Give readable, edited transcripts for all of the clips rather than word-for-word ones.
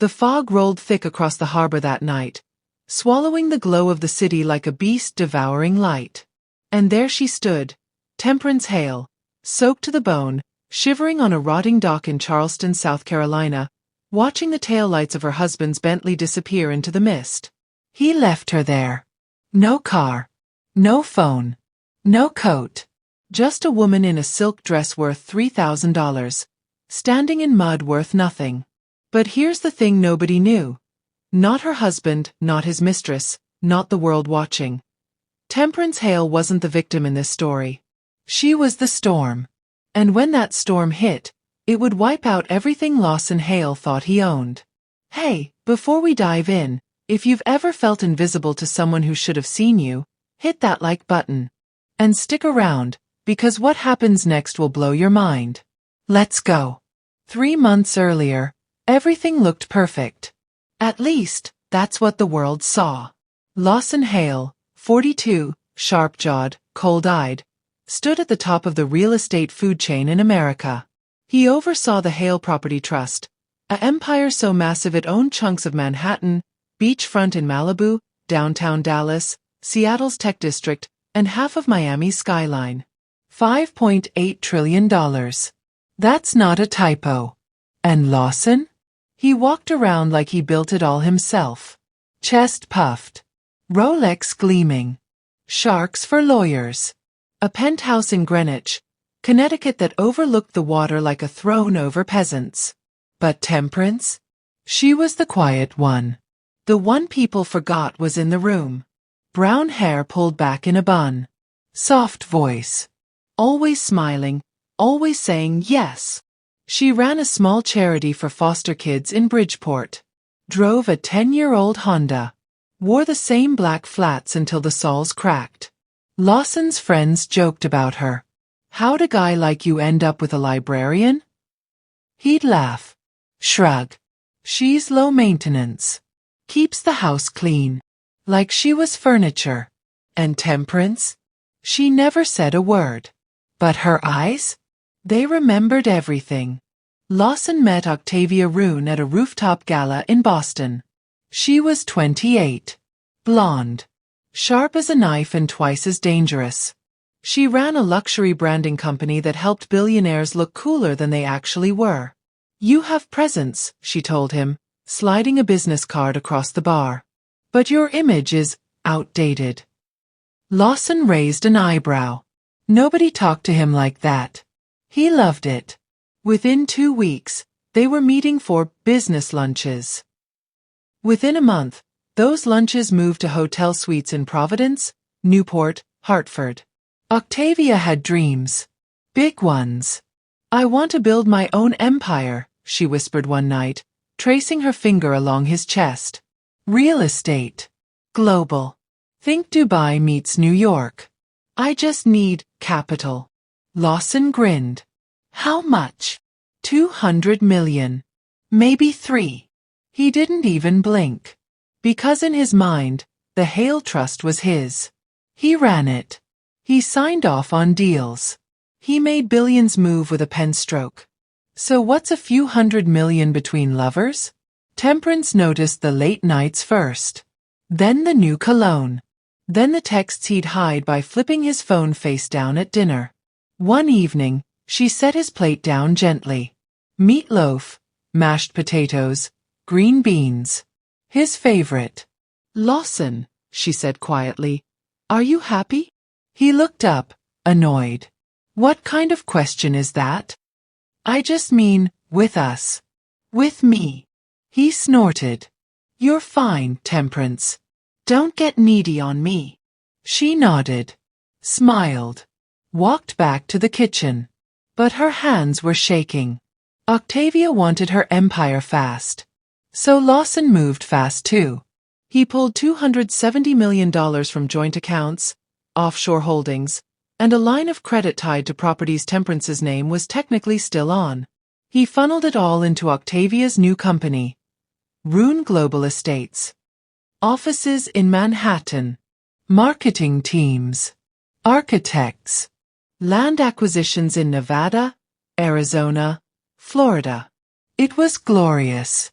The fog rolled thick across the harbor that night, swallowing the glow of the city like a beast devouring light. And there she stood, Temperance Hale, soaked to the bone, shivering on a rotting dock in Charleston, South Carolina, watching the taillights of her husband's Bentley disappear into the mist. He left her there. No car. No phone. No coat. Just a woman in a silk dress worth $3,000, standing in mud worth nothing. But here's the thing nobody knew. Not her husband, not his mistress, not the world watching. Temperance Hale wasn't the victim in this story. She was the storm. And when that storm hit, it would wipe out everything Lawson Hale thought he owned. Hey, before we dive in, if you've ever felt invisible to someone who should have seen you, hit that like button. And stick around, because what happens next will blow your mind. Let's go. 3 months earlier, everything looked perfect. At least, that's what the world saw. Lawson Hale, 42, sharp-jawed, cold-eyed, stood at the top of the real estate food chain in America. He oversaw the Hale Property Trust, an empire so massive it owned chunks of Manhattan, beachfront in Malibu, downtown Dallas, Seattle's tech district, and half of Miami's skyline. $5.8 trillion. That's not a typo. And Lawson? He walked around like he built it all himself. Chest puffed. Rolex gleaming. Sharks for lawyers. A penthouse in Greenwich, Connecticut that overlooked the water like a throne over peasants. But Temperance? She was the quiet one. The one people forgot was in the room. Brown hair pulled back in a bun. Soft voice. Always smiling, always saying yes. She ran a small charity for foster kids in Bridgeport. Drove a 10-year-old Honda. Wore the same black flats until the soles cracked. Lawson's friends joked about her. How'd a guy like you end up with a librarian? He'd laugh. Shrug. She's low maintenance. Keeps the house clean. Like she was furniture. And Temperance? She never said a word. But her eyes? They remembered everything. Lawson met Octavia Roone at a rooftop gala in Boston. She was 28. Blonde. Sharp as a knife and twice as dangerous. She ran a luxury branding company that helped billionaires look cooler than they actually were. You have presence, she told him, sliding a business card across the bar. But your image is outdated. Lawson raised an eyebrow. Nobody talked to him like that. He loved it. Within 2 weeks, they were meeting for business lunches. Within a month, those lunches moved to hotel suites in Providence, Newport, Hartford. Octavia had dreams. Big ones. I want to build my own empire, she whispered one night, tracing her finger along his chest. Real estate. Global. Think Dubai meets New York. I just need capital. Lawson grinned. How much? 200 million. Maybe 3. He didn't even blink. Because in his mind, the Hale Trust was his. He ran it. He signed off on deals. He made billions move with a pen stroke. So what's a few $100 million between lovers? Temperance noticed the late nights first. Then the new cologne. Then the texts he'd hide by flipping his phone face down at dinner. One evening, she set his plate down gently. Meatloaf, mashed potatoes, green beans. His favorite. Lawson, she said quietly, are you happy? He looked up, annoyed. What kind of question is that? I just mean, with us. With me. He snorted. You're fine, Temperance. Don't get needy on me. She nodded. Smiled. Walked back to the kitchen. But her hands were shaking. Octavia wanted her empire fast. So Lawson moved fast too. He pulled $270 million from joint accounts, offshore holdings, and a line of credit tied to properties Temperance's name was technically still on. He funneled it all into Octavia's new company, Roone Global Estates. Offices in Manhattan. Marketing teams. Architects. Land acquisitions in Nevada, Arizona, Florida. It was glorious.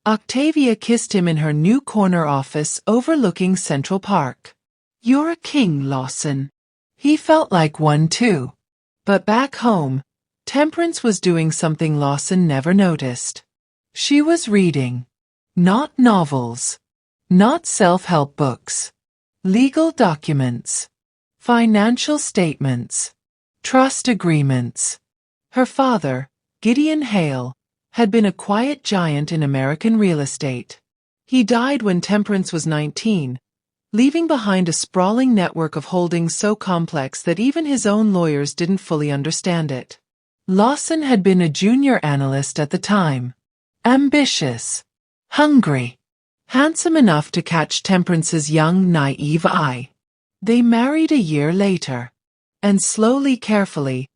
Octavia kissed him in her new corner office overlooking Central Park. "You're a king, Lawson." He felt like one too. But back home, Temperance was doing something Lawson never noticed. She was reading. Not novels. Not self-help books. Legal documents. Financial statements. Trust agreements. Her father, Gideon Hale, had been a quiet giant in American real estate. He died when Temperance was 19, leaving behind a sprawling network of holdings so complex that even his own lawyers didn't fully understand it. Lawson had been a junior analyst at the time. Ambitious. Hungry. Handsome enough to catch Temperance's young, naive eye. They married a year later. And slowly, carefully,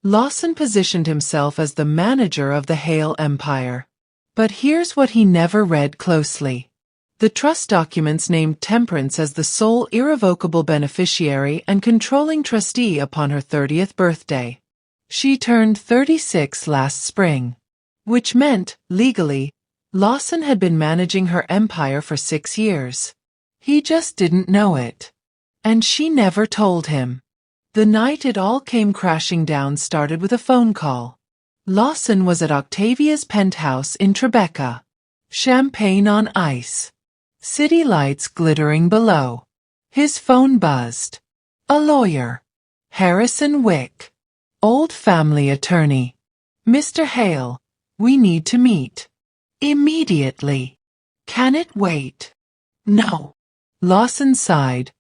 Lawson positioned himself as the manager of the Hale empire. But here's what he never read closely. The trust documents named Temperance as the sole irrevocable beneficiary and controlling trustee upon her 30th birthday. She turned 36 last spring. Which meant, legally, Lawson had been managing her empire for 6 years. He just didn't know it. And she never told him. The night it all came crashing down started with a phone call. Lawson was at Octavia's penthouse in Tribeca. Champagne on ice. City lights glittering below. His phone buzzed. A lawyer. Harrison Wick. Old family attorney. "Mr. Hale, we need to meet. Immediately. Can it wait?" "No." Lawson sighed,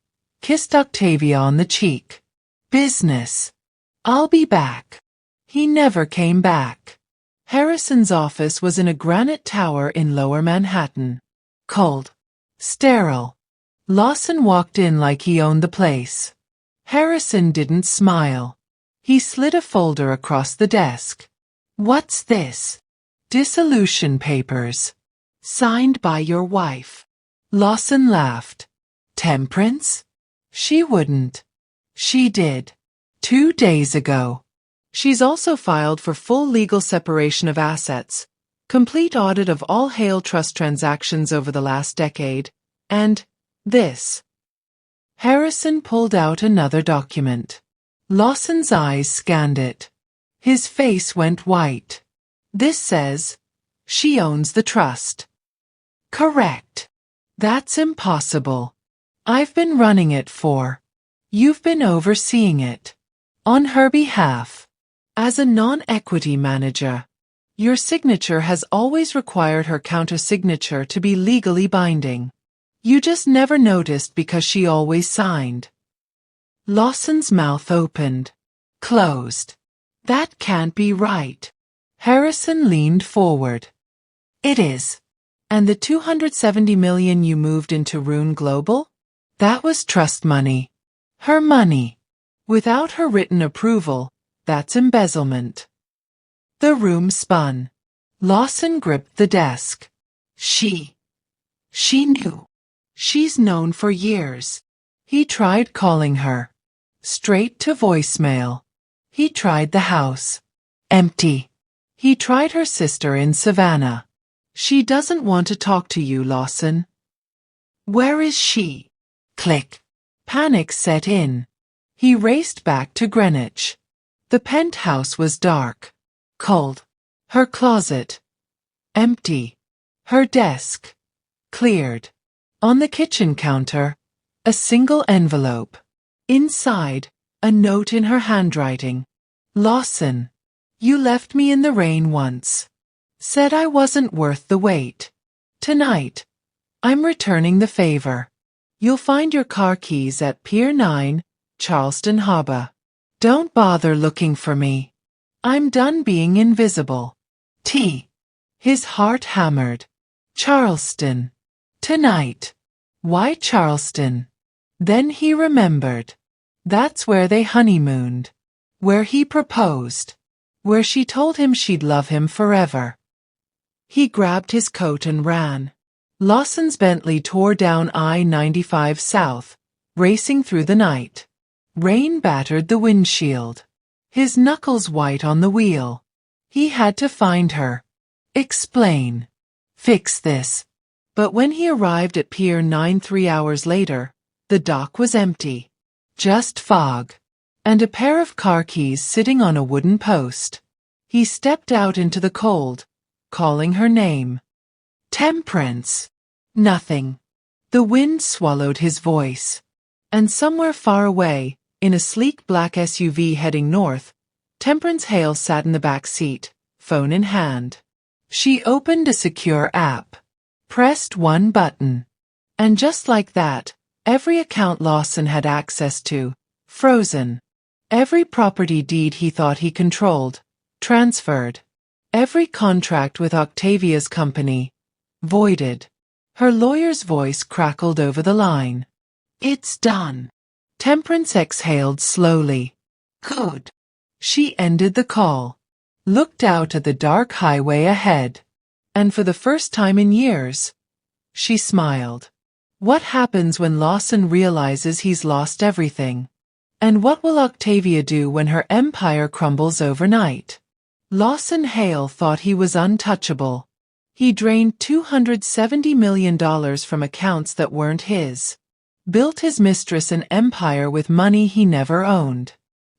kissed Octavia on the cheek. "Business. I'll be back." He never came back. Harrison's office was in a granite tower in Lower Manhattan. Cold. Sterile. Lawson walked in like he owned the place. Harrison didn't smile. He slid a folder across the desk. "What's this?" "Dissolution papers. Signed by your wife." Lawson laughed. "Temperance? She wouldn't." "She did. 2 days ago." She's also filed for full legal separation of assets, complete audit of all Hale Trust transactions over the last decade, and this. Harrison pulled out another document. Lawson's eyes scanned it. His face went white. "This says, she owns the trust." "Correct." "That's impossible. I've been running it for. You've been overseeing it. On her behalf. As a non-equity manager. Your signature has always required her counter-signature to be legally binding. You just never noticed because she always signed." Lawson's mouth opened. Closed. "That can't be right." Harrison leaned forward. "It is. And the $270 million you moved into Rune Global? That was trust money. Her money. Without her written approval, that's embezzlement." The room spun. Lawson gripped the desk. She knew. She's known for years. He tried calling her. Straight to voicemail. He tried the house. Empty. He tried her sister in Savannah. "She doesn't want to talk to you, Lawson." "Where is she?" Click. Panic set in. He raced back to Greenwich. The penthouse was dark. Cold. Her closet. Empty. Her desk. Cleared. On the kitchen counter, a single envelope. Inside, a note in her handwriting. "Lawson, you left me in the rain once. Said I wasn't worth the wait. Tonight, I'm returning the favor. You'll find your car keys at Pier 9, Charleston Harbor. Don't bother looking for me. I'm done being invisible. T." His heart hammered. Charleston. Tonight. Why Charleston? Then he remembered. That's where they honeymooned. Where he proposed. Where she told him she'd love him forever. He grabbed his coat and ran. Lawson's Bentley tore down I-95 south, racing through the night. Rain battered the windshield. His knuckles white on the wheel. He had to find her. Explain. Fix this. But when he arrived at Pier 9 3 hours later, the dock was empty. Just fog. And a pair of car keys sitting on a wooden post. He stepped out into the cold, calling her name. Temperance. Nothing. The wind swallowed his voice. And somewhere far away, in a sleek black SUV heading north, Temperance Hale sat in the back seat, phone in hand. She opened a secure app, pressed one button, and just like that, every account Lawson had access to, frozen. Every property deed he thought he controlled, transferred. Every contract with Octavia's company, voided. Her lawyer's voice crackled over the line. It's done. Temperance exhaled slowly. Good. She ended the call, looked out at the dark highway ahead, and for the first time in years, she smiled. What happens when Lawson realizes he's lost everything? And what will Octavia do when her empire crumbles overnight? Lawson Hale thought he was untouchable. He drained $270 million from accounts that weren't his, built his mistress an empire with money he never owned,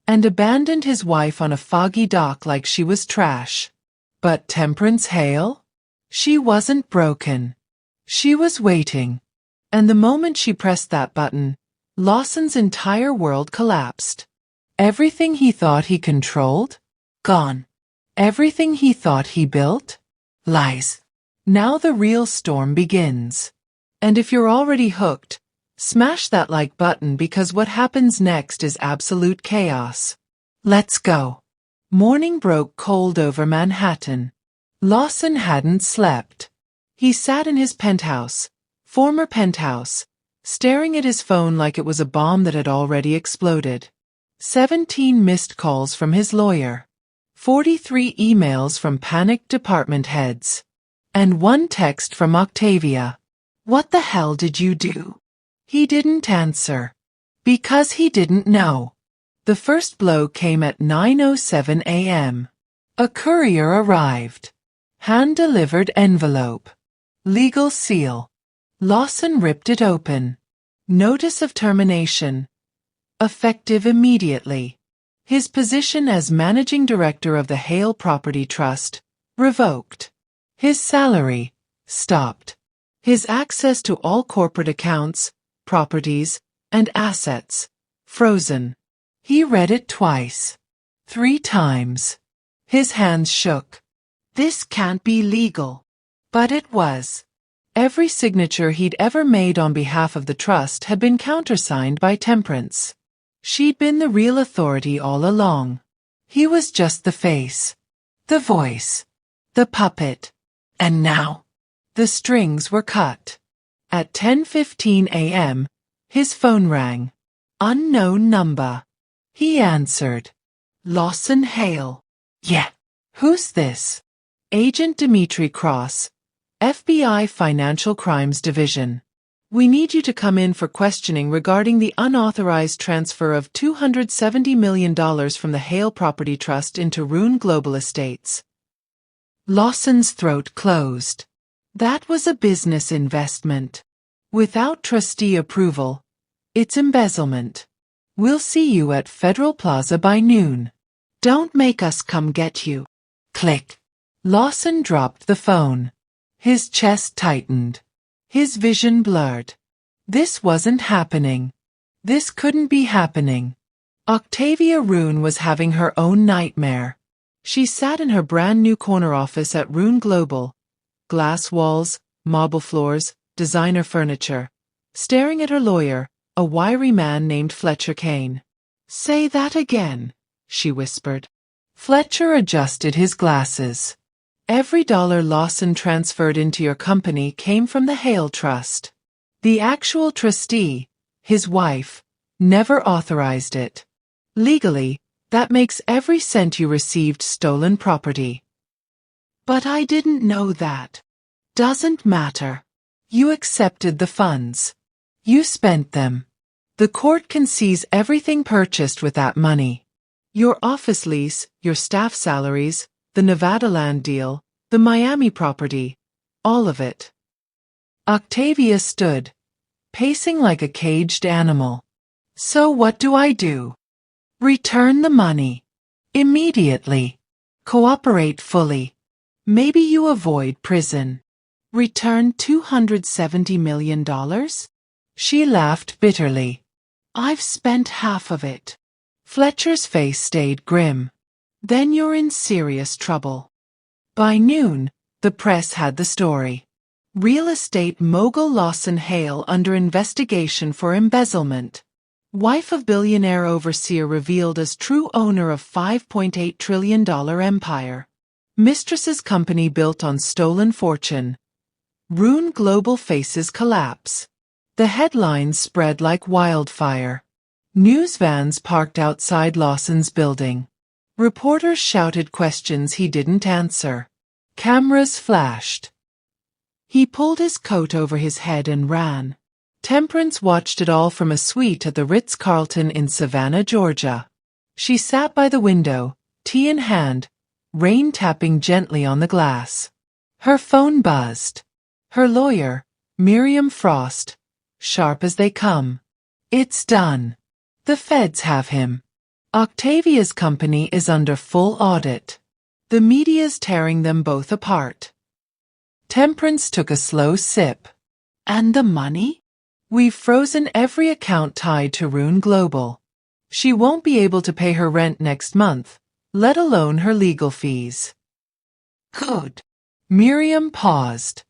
and abandoned his wife on a foggy dock like she was trash. But Temperance Hale? She wasn't broken. She was waiting. And the moment she pressed that button, Lawson's entire world collapsed. Everything he thought he controlled? Gone. Everything he thought he built? Lies. Now the real storm begins. And if you're already hooked, smash that like button because what happens next is absolute chaos. Let's go. Morning broke cold over Manhattan. Lawson hadn't slept. He sat in his penthouse, former penthouse, staring at his phone like it was a bomb that had already exploded. 17 missed calls from his lawyer. 43 emails from panicked department heads. And one text from Octavia. What the hell did you do? He didn't answer. Because he didn't know. The first blow came at 9:07 a.m. A courier arrived. Hand-delivered envelope. Legal seal. Lawson ripped it open. Notice of termination. Effective immediately. His position as managing director of the Hale Property Trust, revoked. His salary, stopped. His access to all corporate accounts, properties, and assets, frozen. He read it twice. 3 times. His hands shook. This can't be legal. But it was. Every signature he'd ever made on behalf of the trust had been countersigned by Temperance. She'd been the real authority all along. He was just the face. The voice. The puppet. And now, the strings were cut. At 10:15 a.m., his phone rang. Unknown number. He answered. Lawson Hale. Yeah. Who's this? Agent Dimitri Cross, FBI Financial Crimes Division. We need you to come in for questioning regarding the unauthorized transfer of $270 million from the Hale Property Trust into Rune Global Estates. Lawson's throat closed. That was a business investment. Without trustee approval, it's embezzlement. We'll see you at Federal Plaza by noon. Don't make us come get you. Click. Lawson dropped the phone. His chest tightened. His vision blurred. This wasn't happening. This couldn't be happening. Octavia Rune was having her own nightmare. She sat in her brand new corner office at Rune Global. Glass walls, marble floors, designer furniture. Staring at her lawyer, a wiry man named Fletcher Kane. Say that again, she whispered. Fletcher adjusted his glasses. Every dollar Lawson transferred into your company came from the Hale Trust. The actual trustee, his wife, never authorized it. Legally, that makes every cent you received stolen property. But I didn't know that. Doesn't matter. You accepted the funds. You spent them. The court can seize everything purchased with that money. Your office lease, your staff salaries, the Nevada land deal, the Miami property. All of it. Octavia stood, pacing like a caged animal. So what do I do? Return the money. Immediately. Cooperate fully. Maybe you avoid prison. Return $270 million? She laughed bitterly. I've spent half of it. Fletcher's face stayed grim. Then you're in serious trouble. By noon, the press had the story. Real estate mogul Lawson Hale under investigation for embezzlement. Wife of billionaire overseer revealed as true owner of $5.8 trillion empire. Mistress's company built on stolen fortune. Rune Global faces collapse. The headlines spread like wildfire. News vans parked outside Lawson's building. Reporters shouted questions he didn't answer. Cameras flashed. He pulled his coat over his head and ran. Temperance watched it all from a suite at the Ritz-Carlton in Savannah, Georgia. She sat by the window, tea in hand, rain tapping gently on the glass. Her phone buzzed. Her lawyer, Miriam Frost, sharp as they come. It's done. The feds have him. Octavia's company is under full audit. The media's tearing them both apart. Temperance took a slow sip. And the money? We've frozen every account tied to Rune Global. She won't be able to pay her rent next month, let alone her legal fees. Good. Miriam paused.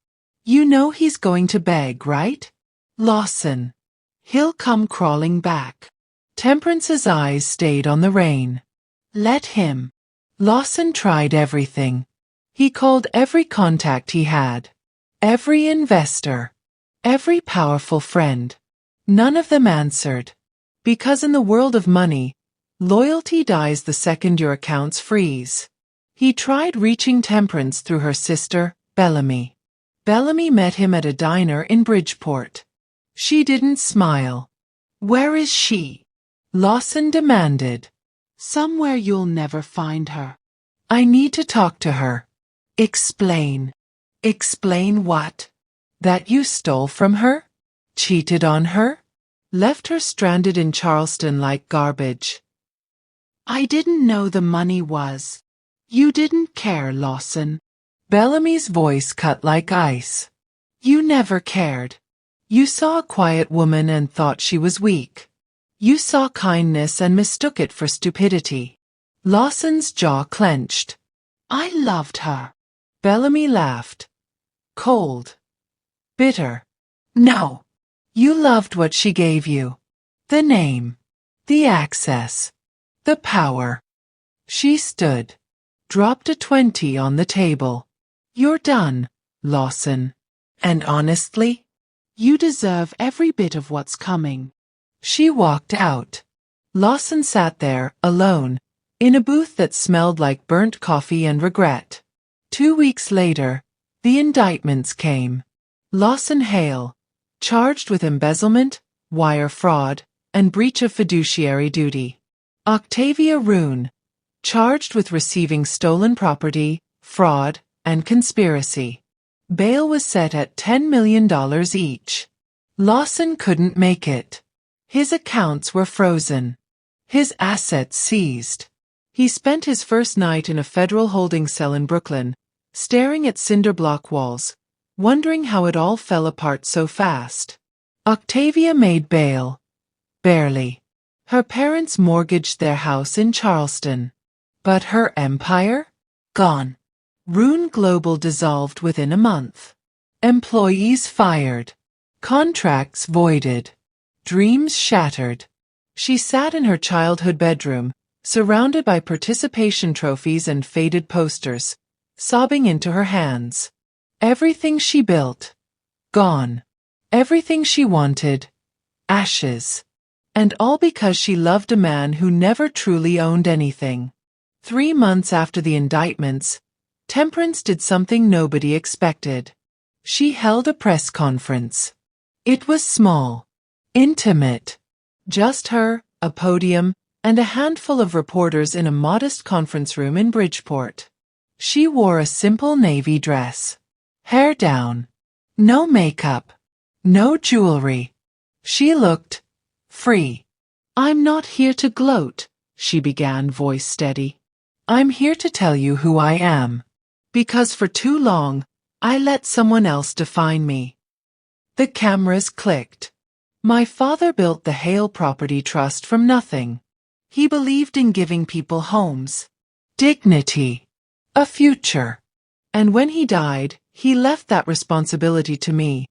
You know he's going to beg, right? Lawson. He'll come crawling back. Temperance's eyes stayed on the rain. Let him. Lawson tried everything. He called every contact he had. Every investor. Every powerful friend. None of them answered. Because in the world of money, loyalty dies the second your accounts freeze. He tried reaching Temperance through her sister, Bellamy. Bellamy met him at a diner in Bridgeport. She didn't smile. Where is she? Lawson demanded. Somewhere you'll never find her. I need to talk to her. Explain. Explain what? That you stole from her? Cheated on her? Left her stranded in Charleston like garbage. I didn't know the money was. You didn't care, Lawson. Bellamy's voice cut like ice. You never cared. You saw a quiet woman and thought she was weak. You saw kindness and mistook it for stupidity. Lawson's jaw clenched. I loved her. Bellamy laughed. Cold. Bitter. No. You loved what she gave you. The name. The access. The power. She stood. Dropped a 20 on the table. You're done, Lawson. And honestly, you deserve every bit of what's coming. She walked out. Lawson sat there, alone, in a booth that smelled like burnt coffee and regret. 2 weeks later, the indictments came. Lawson Hale, charged with embezzlement, wire fraud, and breach of fiduciary duty. Octavia Rune, charged with receiving stolen property, fraud, and conspiracy. Bail was set at $10 million each. Lawson couldn't make it. His accounts were frozen. His assets seized. He spent his first night in a federal holding cell in Brooklyn, staring at cinder block walls, wondering how it all fell apart so fast. Octavia made bail. Barely. Her parents mortgaged their house in Charleston. But her empire? Gone. Rune Global dissolved within a month. Employees fired. Contracts voided. Dreams shattered. She sat in her childhood bedroom, surrounded by participation trophies and faded posters, sobbing into her hands. Everything she built. Gone. Everything she wanted. Ashes. And all because she loved a man who never truly owned anything. 3 months after the indictments, Temperance did something nobody expected. She held a press conference. It was small. Intimate. Just her, a podium, and a handful of reporters in a modest conference room in Bridgeport. She wore a simple navy dress. Hair down. No makeup. No jewelry. She looked free. I'm not here to gloat, she began, voice steady. I'm here to tell you who I am. Because for too long, I let someone else define me. The cameras clicked. My father built the Hale Property Trust from nothing. He believed in giving people homes, dignity, a future. And when he died, he left that responsibility to me.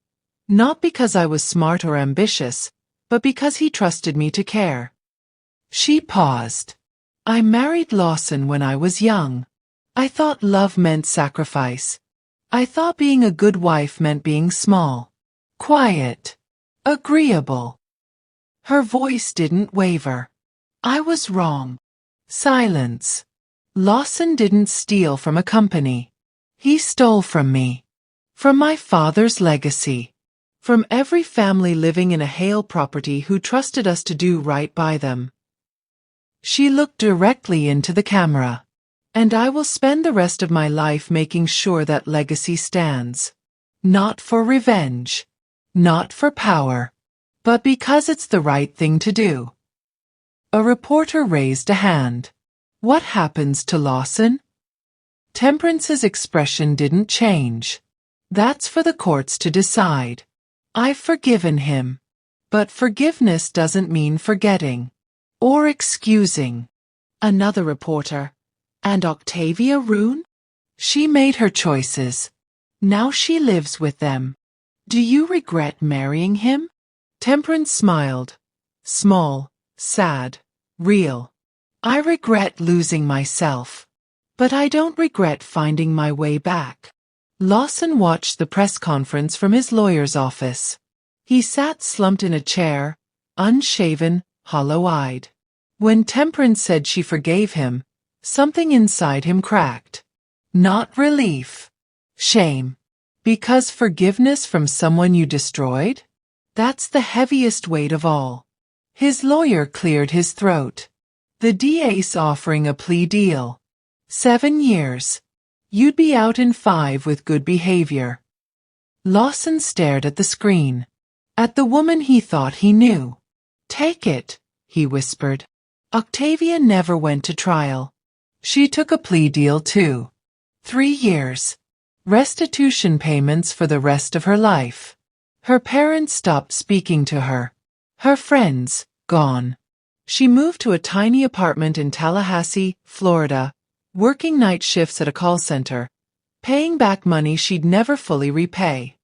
Not because I was smart or ambitious, but because he trusted me to care. She paused. I married Lawson when I was young. I thought love meant sacrifice. I thought being a good wife meant being small, quiet, agreeable. Her voice didn't waver. I was wrong. Silence. Lawson didn't steal from a company. He stole from me. From my father's legacy. From every family living in a Hale property who trusted us to do right by them. She looked directly into the camera. And I will spend the rest of my life making sure that legacy stands. Not for revenge. Not for power. But because it's the right thing to do. A reporter raised a hand. What happens to Lawson? Temperance's expression didn't change. That's for the courts to decide. I've forgiven him. But forgiveness doesn't mean forgetting. Or excusing. Another reporter. And Octavia Roone? She made her choices. Now she lives with them. Do you regret marrying him? Temperance smiled. Small, sad, real. I regret losing myself. But I don't regret finding my way back. Lawson watched the press conference from his lawyer's office. He sat slumped in a chair, unshaven, hollow-eyed. When Temperance said she forgave him, something inside him cracked. Not relief. Shame. Because forgiveness from someone you destroyed? That's the heaviest weight of all. His lawyer cleared his throat. The DA's offering a plea deal. 7 years. You'd be out in 5 with good behavior. Lawson stared at the screen. At the woman he thought he knew. Take it, he whispered. Octavia never went to trial. She took a plea deal too. 3 years. Restitution payments for the rest of her life. Her parents stopped speaking to her. Her friends, gone. She moved to a tiny apartment in Tallahassee, Florida, working night shifts at a call center, paying back money she'd never fully repay.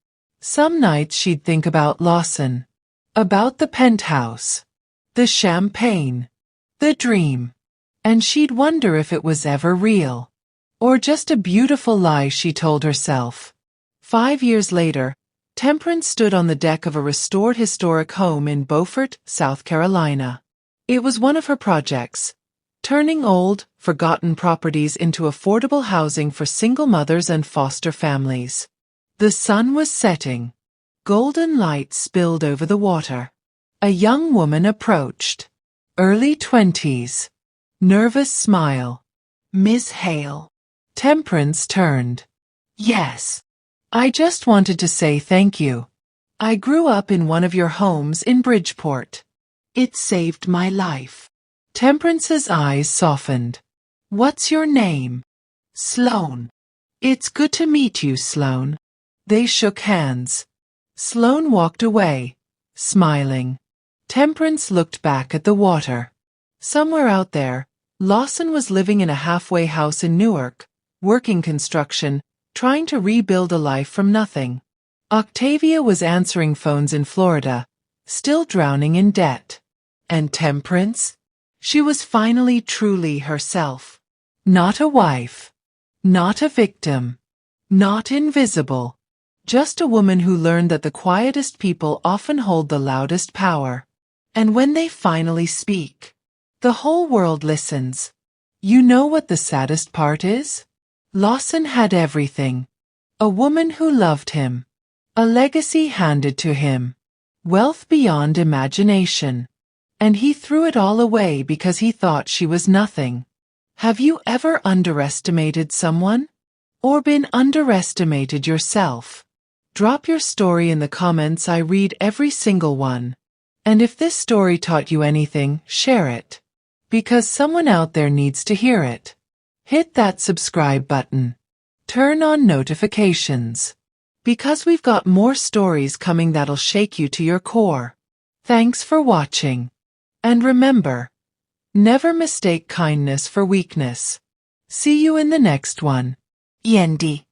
Some nights she'd think about Lawson. About the penthouse. The champagne. The dream. And she'd wonder if it was ever real. Or just a beautiful lie she told herself. 5 years later, Temperance stood on the deck of a restored historic home in Beaufort, South Carolina. It was one of her projects, turning old, forgotten properties into affordable housing for single mothers and foster families. The sun was setting. Golden light spilled over the water. A young woman approached. Early 20s. Nervous smile. Miss Hale. Temperance turned. Yes. I just wanted to say thank you. I grew up in one of your homes in Bridgeport. It saved my life. Temperance's eyes softened. What's your name? Sloan. It's good to meet you, Sloan. They shook hands. Sloan walked away, smiling. Temperance looked back at the water. Somewhere out there, Lawson was living in a halfway house in Newark, working construction, trying to rebuild a life from nothing. Octavia was answering phones in Florida, still drowning in debt. And Temperance? She was finally truly herself. Not a wife. Not a victim. Not invisible. Just a woman who learned that the quietest people often hold the loudest power. And when they finally speak, the whole world listens. You know what the saddest part is? Lawson had everything. A woman who loved him. A legacy handed to him. Wealth beyond imagination. And he threw it all away because he thought she was nothing. Have you ever underestimated someone? or been underestimated yourself? Drop your story in the comments. I read every single one. And if this story taught you anything, share it. Because someone out there needs to hear it. Hit that subscribe button. Turn on notifications. Because we've got more stories coming that'll shake you to your core. Thanks for watching. And remember, never mistake kindness for weakness. See you in the next one. Yendi.